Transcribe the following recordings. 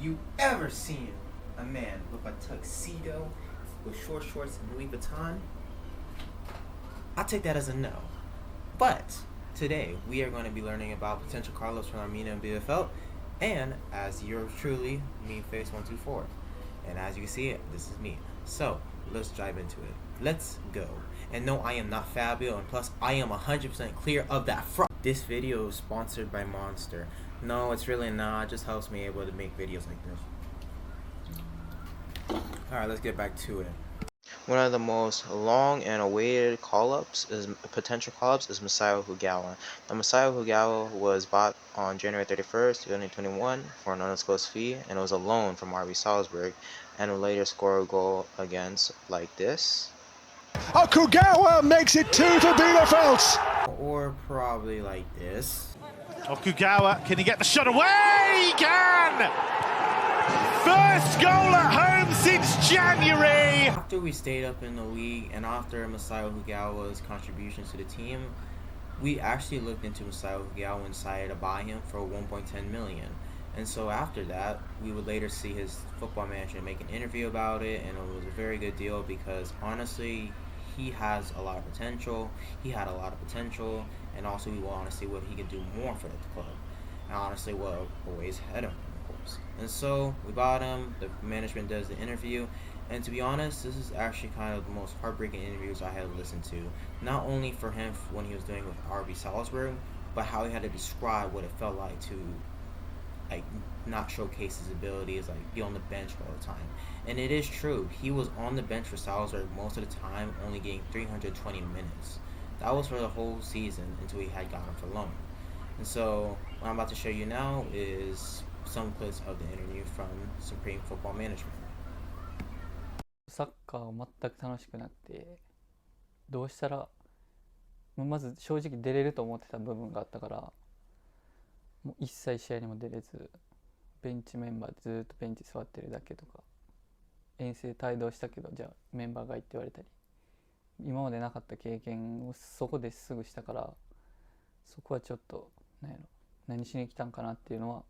you ever seen a man with a tuxedo with short shorts and Louis Vuitton? I'll take that as a no. But today we are going to be learning about potential call-ups from Arminia Bielefeld, and as yours truly, me face 124. And as you can see, this is me. So let's dive into it. Let's go. And no, I am not Fabio, and plus I am 100% clear of that fraud. This video is sponsored by Monster. No, it's really not. It just helps me able to make videos like this. Alright, let's get back to it. One of the most long and awaited potential call-ups is Masao Hugawa. Now, Masao Hugawa was bought on January 31st, 2021 for an undisclosed fee, and it was a loan from RB Salzburg, and would later score a goal against like this. Okugawa makes it 2 to Bielefeld. Or probably like this. Okugawa, can he get the shot away? He can! First goal at home since January! After we stayed up in the league and after Masao Hugawa's contributions to the team, we actually looked into Masao Hugawa and decided to buy him for $1.10 million. And so after that, we would later see his football manager make an interview about it, and it was a very good deal because honestly, he has a lot of potential. He had a lot of potential, and also we want to see what he could do more for the club. And honestly, what ways ahead of him, of course. And so we bought him. The management does the interview, and to be honest, this is actually kind of the most heartbreaking interviews I had listened to. Not only for him when he was doing with RB Salzburg, but how he had to describe what it felt like to not showcase his abilities, be on the bench all the time. And it is true, he was on the bench for Salzburg most of the time, only getting 320 minutes. That was for the whole season until he had gotten for loan. And so what I'm about to show you now is some clips of the interview from Supreme Football Management. サッカーは全く楽しくなくて、どうしたらまず正直出れると思ってた部分があったから、もう一切試合にも出れず、ベンチメンバーでずっとベンチ座ってるだけとか、遠征帯同したけどじゃあメンバーがいって言われたり、今までなかった経験をそこですぐしたから、そこはちょっと何しに来たんかなっていうのは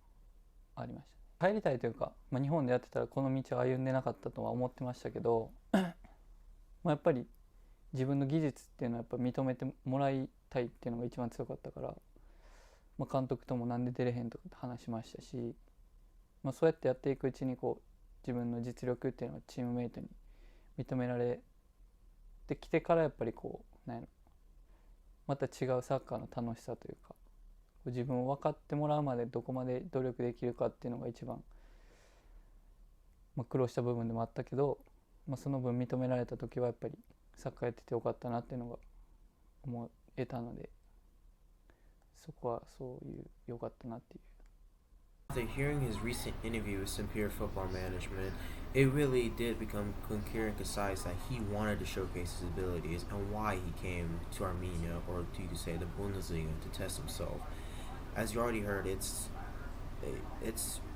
ありました。帰りたいというか、日本でやってたらこの道を歩んでなかったとは思ってましたけどやっぱり自分の技術っていうのはやっぱ認めてもらいたいっていうのが一番強かったから、監督ともなんで出れへんとかって話しましたし、そうやってやっていくうちに自分の実力っていうのはチームメイトに認められてきてから、やっぱりまた違うサッカーの楽しさというか、自分を分かってもらうまでどこまで努力できるかっていうのが一番、苦労した部分でもあったけど、その分認められた時はやっぱりサッカーやっててよかったなっていうのが思えたので、そこはそういう良かったなっていう。After hearing his recent interview with Superior Football Management, it really did become clear and concise that he wanted to showcase his abilities and why he came to Armenia, or you could say the Bundesliga, to test himself. As you already heard, it's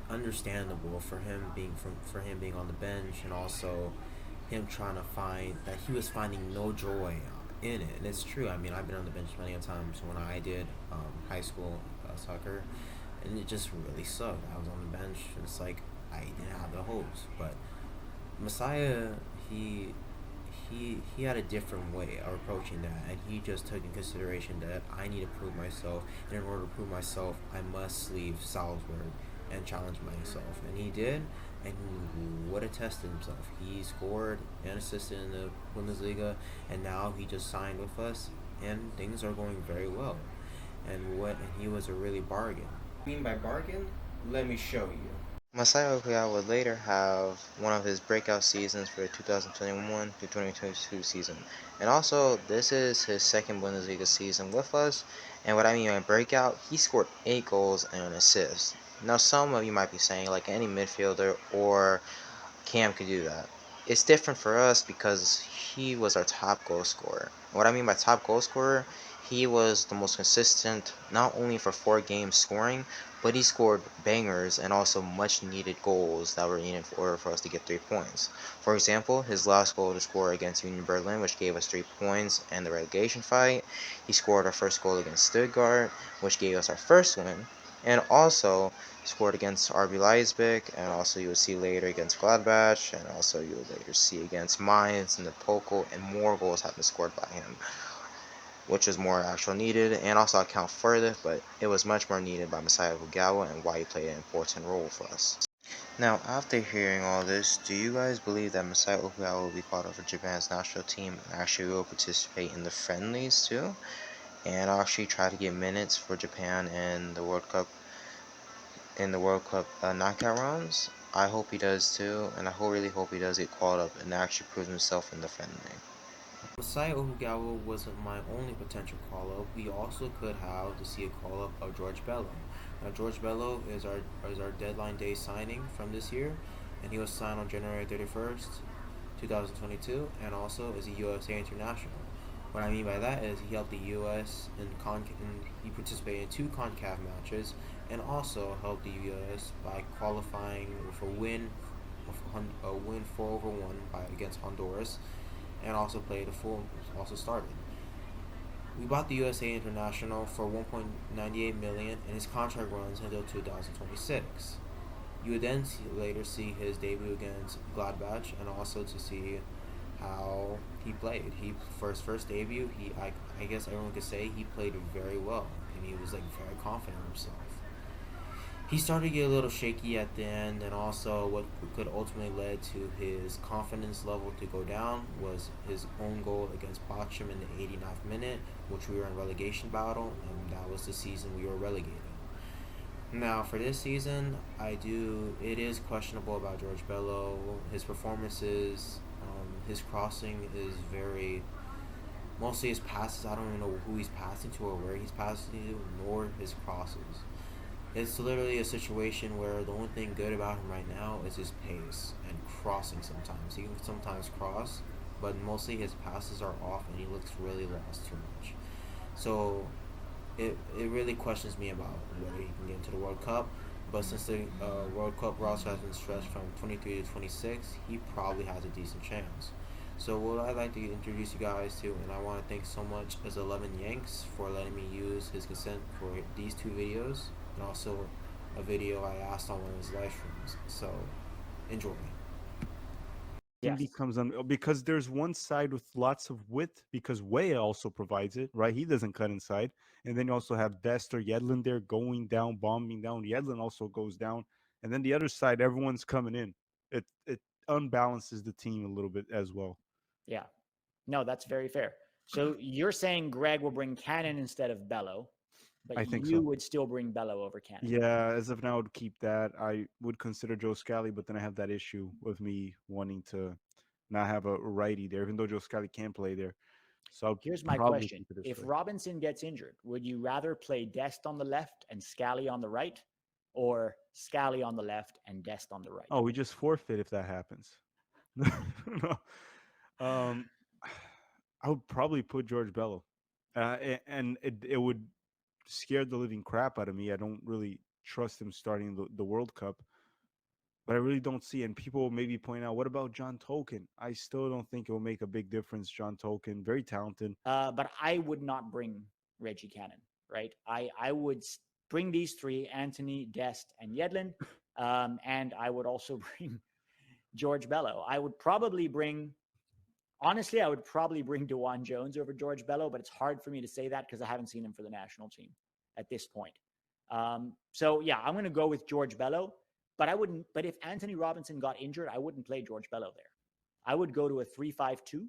understandable for him being on the bench, and also him trying to find that he was finding no joy in it. And it's true. I mean, I've been on the bench plenty of times when I did high school soccer, and it just really sucked. I was on the bench, and it's like I didn't have the hopes. But Messiah, he had a different way of approaching that, and he just took in consideration that I need to prove myself, and in order to prove myself, I must leave Salzburg and challenge myself. And he did, and he would have tested himself. He scored and assisted in the Bundesliga, and now he just signed with us, and things are going very well. And he was a really bargain. What I mean by bargain? Let me show you. Masao Hugawa would later have one of his breakout seasons for the 2021-2022 season. And also, this is his second Bundesliga season with us. And what I mean by breakout, he scored 8 goals and an assist. Now, some of you might be saying, like any midfielder or Cam could do that. It's different for us because he was our top goal scorer. What I mean by top goal scorer, he was the most consistent, not only for 4 games scoring, but he scored bangers and also much needed goals that were needed in order for us to get 3 points. For example, his last goal to score against Union Berlin, which gave us 3 points and the relegation fight. He scored our first goal against Stuttgart, which gave us our first win. and also scored against RB Leipzig, and also you will see later against Gladbach, and also you will later see against Mainz and the Pokal, and more goals have been scored by him, which is more actual needed, and also account further, but it was much more needed by Masaya Fugawa and why he played an important role for us. Now, after hearing all this, do you guys believe that Masaya Fugawa will be called up for Japan's national team and actually will participate in the friendlies too, and actually try to get minutes for Japan in the World Cup knockout rounds? I hope he does too, and really hope he does get called up and actually prove himself in the friendly. Masai Ohugawa wasn't my only potential call up. We also could have to see a call up of George Bello. Now George Bello is our deadline day signing from this year, and he was signed on January 31st, 2022, and also is a USA international. What I mean by that is he helped the U.S. He participated in two CONCACAF matches, and also helped the U.S. by qualifying with a win 4-1 against Honduras, and also also started. We bought the USA international for 1.98 million, and his contract runs until 2026. You would then later see his debut against Gladbach, and also to see how he played. He for his first debut, I guess everyone could say he played very well, and he was like very confident in himself. He started to get a little shaky at the end, and also what could ultimately lead to his confidence level to go down was his own goal against Bochum in the 89th minute, which we were in relegation battle, and that was the season we were relegated. Now for this season, it is questionable about George Bello. His performances, his crossing is very mostly his passes. I don't even know who he's passing to or where he's passing to, nor his crosses. It's literally a situation where the only thing good about him right now is his pace and crossing sometimes. He can sometimes cross, but mostly his passes are off and he looks really lost too much. So it really questions me about whether he can get into the World Cup. But since the World Cup roster has been stretched from 23 to 26, he probably has a decent chance. So what I'd like to introduce you guys to, and I want to thank so much as 11 Yanks for letting me use his consent for these two videos, and also a video I asked on one of his live streams. So enjoy. Yes. Becomes because there's one side with lots of width because Way also provides it, right? He doesn't cut inside, and then you also have Dest or Yedlin there going down, bombing down. Yedlin also goes down, and then the other side, everyone's coming in. It unbalances the team a little bit as well. Yeah, no, that's very fair. So you're saying Greg will bring Cannon instead of Bello, but I think you so. would still bring Bello over Cannon. Yeah, as of now, I would keep that. I would consider Joe Scally, but then I have that issue with me wanting to not have a righty there, even though Joe Scally can play there. So I'll Here's my probably question. keep it this If way. Robinson gets injured, would you rather play Dest on the left and Scally on the right, or Scally on the left and Dest on the right? Oh, we just forfeit if that happens. No. Um, I would probably put George Bello, and it would scare the living crap out of me. I don't really trust him starting the World Cup, but I really don't see. And people will maybe point out, what about John Tolkien? I still don't think it will make a big difference. John Tolkien, very talented. But I would not bring Reggie Cannon, right? I would bring these three: Anthony, Dest, and Yedlin, and I would also bring George Bello. Honestly, I would probably bring DeJuan Jones over George Bello, but it's hard for me to say that because I haven't seen him for the national team at this point. So yeah, I'm going to go with George Bello, but I wouldn't. But if Anthony Robinson got injured, I wouldn't play George Bello there. I would go to a 3-5-2,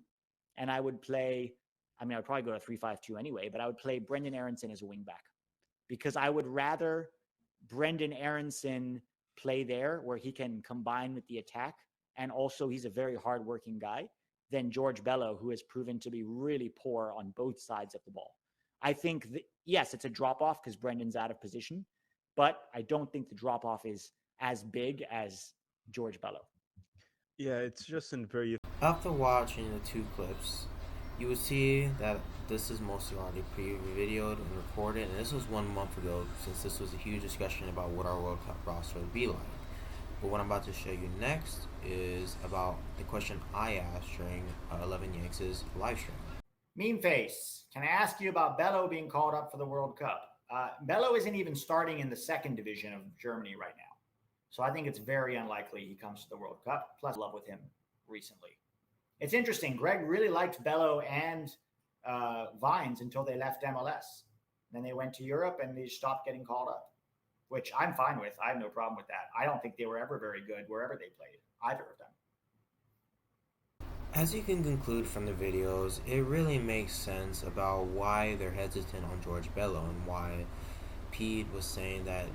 and I would play. I mean, I would probably go to 3-5-2 anyway, but I would play Brendan Aronson as a wingback because I would rather Brendan Aronson play there where he can combine with the attack, and also he's a very hardworking guy, than George Bello, who has proven to be really poor on both sides of the ball. I think yes, it's a drop off because Brendan's out of position, but I don't think the drop off is as big as George Bello. Yeah, it's just in very. After watching the two clips, you would see that this is mostly already pre-videoed and recorded, and this was 1 month ago, since this was a huge discussion about what our World Cup roster would be like. But what I'm about to show you next is about the question I asked during 11 Yanks' live stream. Meme face, can I ask you about Bello being called up for the World Cup? Bello isn't even starting in the second division of Germany right now. So I think it's very unlikely he comes to the World Cup. Plus, love with him recently. It's interesting. Greg really liked Bello and Vines until they left MLS. Then they went to Europe and they stopped getting called up, which I'm fine with. I have no problem with that. I don't think they were ever very good wherever they played, either of them. As you can conclude from the videos, it really makes sense about why they're hesitant on George Bello and why Pete was saying that,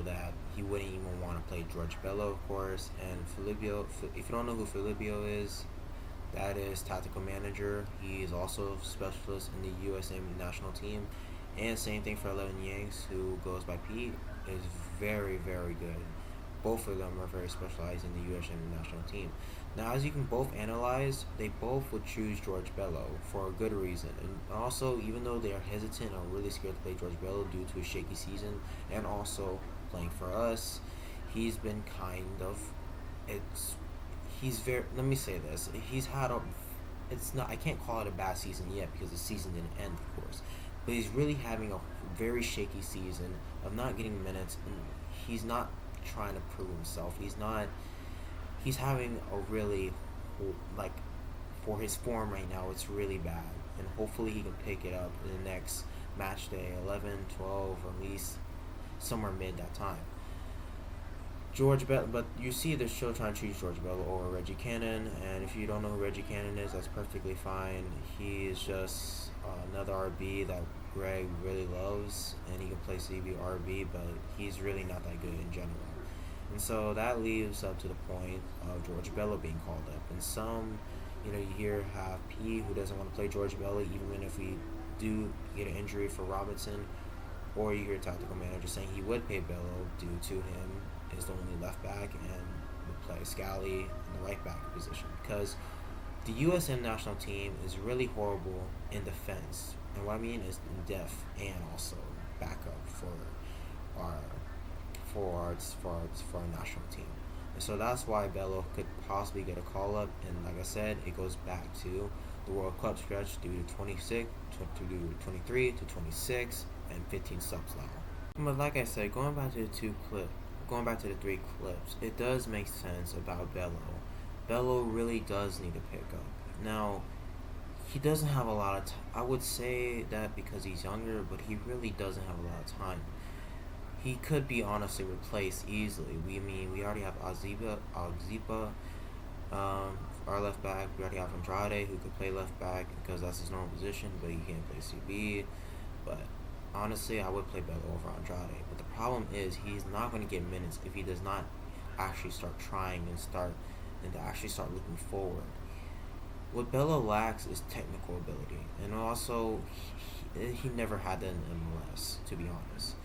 that he wouldn't even want to play George Bello, of course, and Filippo. If you don't know who Filippo is, that is tactical manager. He is also a specialist in the USA national team, and same thing for Eleven Yanks, who goes by Pete, is very very good. Both of them are very specialized in the USA national team. Now, as you can both analyze, they both would choose George Bello for a good reason. And also, even though they are hesitant or really scared to play George Bello due to a shaky season and also playing for us, he's been kind of. It's. He's very. Let me say this. He's had a. It's not. I can't call it a bad season yet because the season didn't end, of course. But he's really having a very shaky season of not getting minutes, and he's not trying to prove himself. He's not. He's having a really, like, for his form right now, it's really bad. And hopefully he can pick it up in the next match day, 11, 12, or at least somewhere mid that time. George Bell, but you see they're still trying to choose George Bell over Reggie Cannon, and if you don't know who Reggie Cannon is, that's perfectly fine. He is just another RB that Greg really loves, and he can play CB RB, but he's really not that good in general. And so that leaves up to the point of George Bello being called up. And some, you hear have P who doesn't want to play George Bello even if we do get an injury for Robinson, or you hear a tactical manager saying he would pay Bello due to him is the only left back and would play Scally in the right back position, because the USM national team is really horrible in defense, and what I mean is in depth and also backup our for our national team. And so that's why Bello could possibly get a call up, and like I said, it goes back to the World Cup stretch due to 26 to 23 to 26 and 15 subs now. But like I said, going back to the three clips, it does make sense about Bello. Bello really does need to pick up. Now, he doesn't have a lot of time. I would say that because he's younger, but he really doesn't have a lot of time. He could be honestly replaced easily. We already have Agzipa, our left back. We already have Andrade, who could play left back because that's his normal position, but he can't play CB. But honestly, I would play Bello over Andrade. But the problem is he's not going to get minutes if he does not actually start trying and to actually start looking forward. What Bello lacks is technical ability, and also he never had that in MLS, to be honest.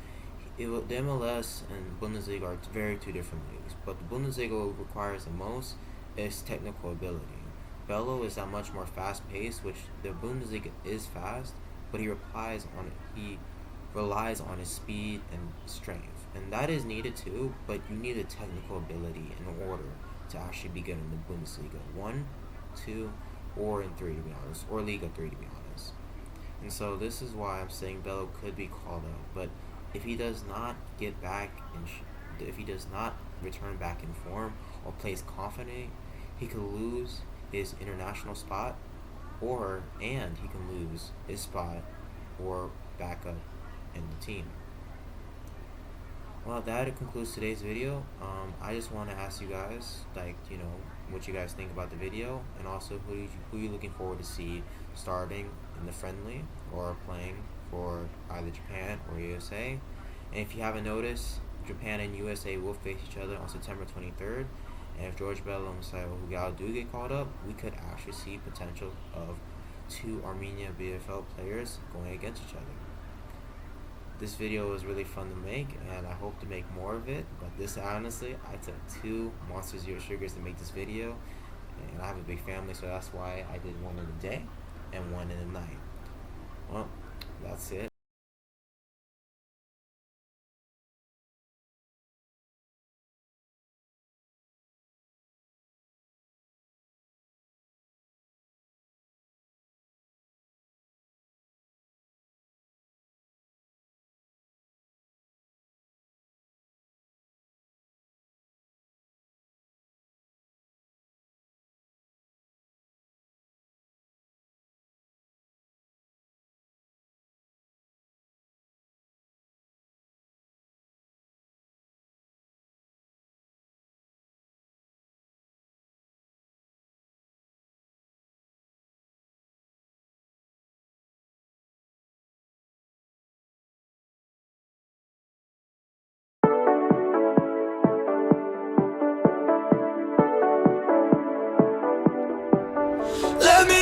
The MLS and Bundesliga are two different leagues, but the Bundesliga requires the most is technical ability. Bello is that much more fast paced, which the Bundesliga is fast, but he relies on his speed and strength, and that is needed too. But you need a technical ability in order to actually be good in the Bundesliga 1, 2, or in 3 to be honest, or Liga 3 to be honest. And so this is why I'm saying Bello could be called up, but if he does not get back if he does not return back in form or plays confident, he could lose his international spot, and he can lose his spot or backup in the team. Well, that concludes today's video. I just want to ask you guys, what you guys think about the video, and also who you looking forward to see starting in the friendly or playing for either Japan or USA. And if you haven't noticed, Japan and USA will face each other on September 23rd. And if George Bello and Masao Hugao do get called up, we could actually see potential of two Arminia Bielefeld players going against each other. This video was really fun to make, and I hope to make more of it. But honestly, I took 2 Monster Zero Sugars to make this video, and I have a big family, so that's why I did one in the day and one in the night. Well, that's it. Let me